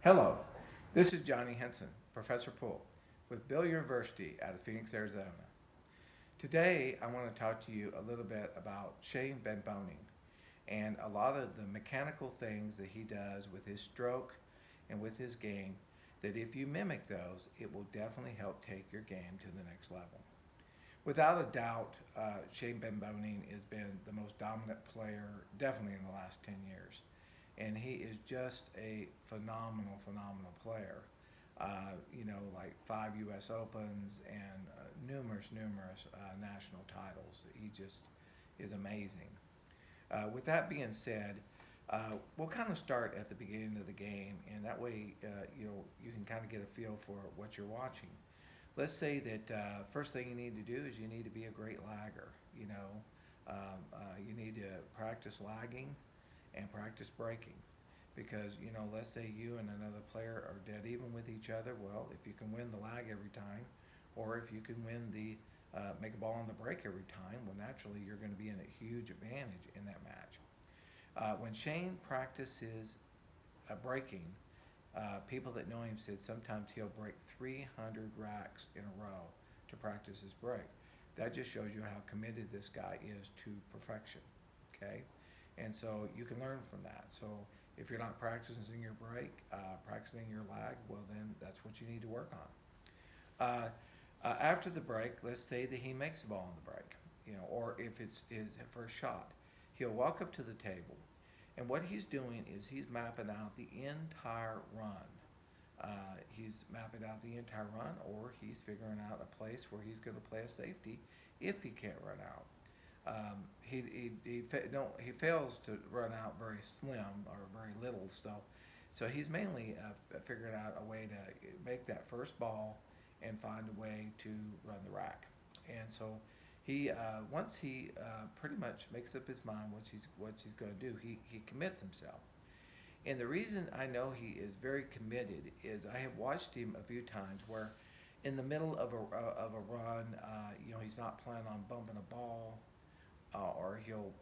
Hello, this is Johnny Henson, Professor Poole, with Billiard University out of Phoenix, Arizona. Today, I want to talk to you a little bit about Shane Van Boening and a lot of the mechanical things that he does with his stroke and with his game that if you mimic those, it will definitely help take your game to the next level. Without a doubt, Shane Van Boening has been the most dominant player definitely in the last 10 years. And he is just a phenomenal, phenomenal player. Like 5 U.S. Opens and numerous national titles. He just is amazing. With that being said, we'll kind of start at the beginning of the game, and that way, you can kind of get a feel for what you're watching. Let's say that first thing you need to do is you need to be a great lagger. You need to practice lagging and practice breaking. Because, let's say you and another player are dead even with each other. Well, if you can win the lag every time, or if you can win the make a ball on the break every time, well, naturally you're going to be in a huge advantage in that match. When Shane practices breaking, people that know him said sometimes he'll break 300 racks in a row to practice his break. That just shows you how committed this guy is to perfection. Okay, and so you can learn from that. So if you're not practicing your break, practicing your lag, well then that's what you need to work on. After the break, let's say that he makes a ball on the break, or if it's his first shot, he'll walk up to the table, and what he's doing is he's mapping out the entire run. He's mapping out the entire run, or he's figuring out a place where he's going to play a safety if he can't run out. He fails to run out very slim or very little, so he's mainly figuring out a way to make that first ball and find a way to run the rack. And so he once he pretty much makes up his mind what he's going to do, he commits himself. And the reason I know he is very committed is I have watched him a few times where in the middle of a run, he's not planning on bumping a ball, or he'll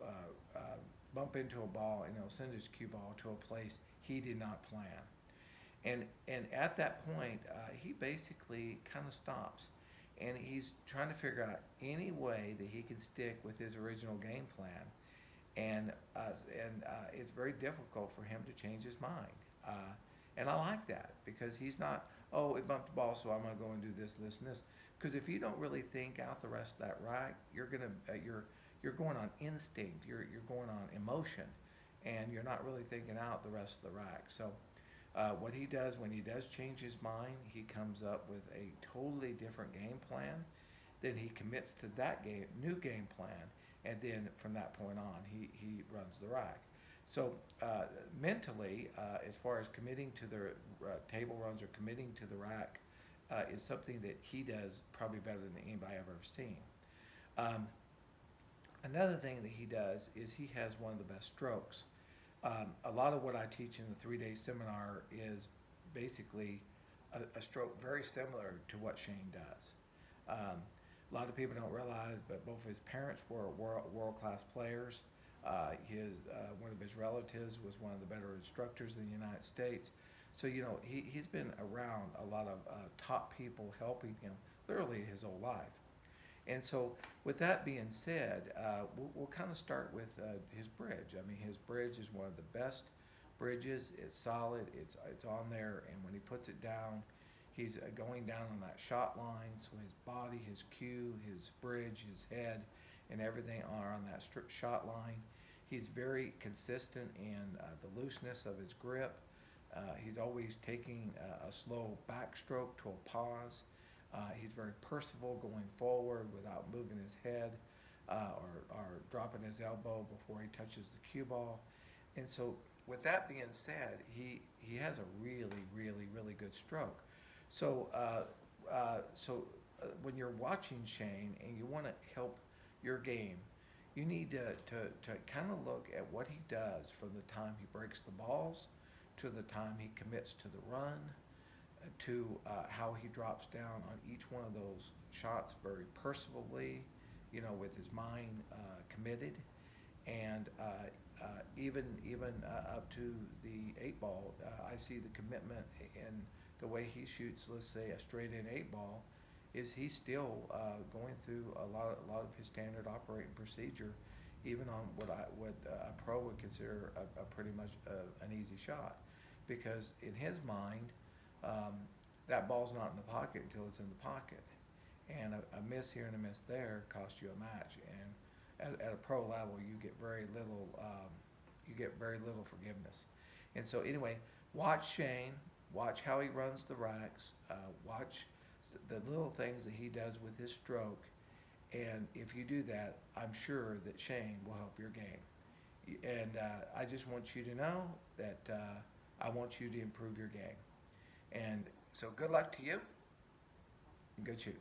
bump into a ball and he'll send his cue ball to a place he did not plan. And at that point, he basically kind of stops, and he's trying to figure out any way that he can stick with his original game plan. And it's very difficult for him to change his mind. And I like that because he's not, oh, it bumped the ball, so I'm going to go and do this, this, and this. Because if you don't really think out the rest of that rack, you're going on instinct. You're going on emotion, and you're not really thinking out the rest of the rack. So, what he does when he does change his mind, he comes up with a totally different game plan. Then he commits to that new game plan, and then from that point on, he runs the rack. So mentally, as far as committing to the table runs or committing to the rack, is something that he does probably better than anybody I've ever seen. Um, Another thing that he does is he has one of the best strokes. A lot of what I teach in the 3-day seminar is basically a stroke very similar to what Shane does. A lot of people don't realize, but both his parents were world-class players. One of his relatives was one of the better instructors in the United States. So he's been around a lot of top people helping him literally his whole life. And so, with that being said, we'll kind of start with his bridge. I mean, his bridge is one of the best bridges. It's solid. It's on there, and when he puts it down, he's going down on that shot line. So his body, his cue, his bridge, his head, and everything are on that strict shot line. He's very consistent in the looseness of his grip. He's always taking a slow backstroke to a pause. He's very percival going forward without moving his head or dropping his elbow before he touches the cue ball. And so, with that being said, he has a really, really, really good stroke. So, when you're watching Shane and you want to help your game, you need to kind of look at what he does from the time he breaks the balls to the time he commits to the run to how he drops down on each one of those shots very percivally, with his mind committed. and even up to the 8 ball, I see the commitment in the way he shoots. Let's say a straight in 8 ball, is he's still going through a lot of his standard operating procedure, even on what a pro would consider a pretty much an easy shot, because in his mind, um, that ball's not in the pocket until it's in the pocket, and a miss here and a miss there costs you a match. And at a pro level, you get very little forgiveness. And so anyway, watch Shane, watch how he runs the racks, watch the little things that he does with his stroke, and if you do that, I'm sure that Shane will help your game. And I just want you to know that I want you to improve your game. And so good luck to you, and good shooting.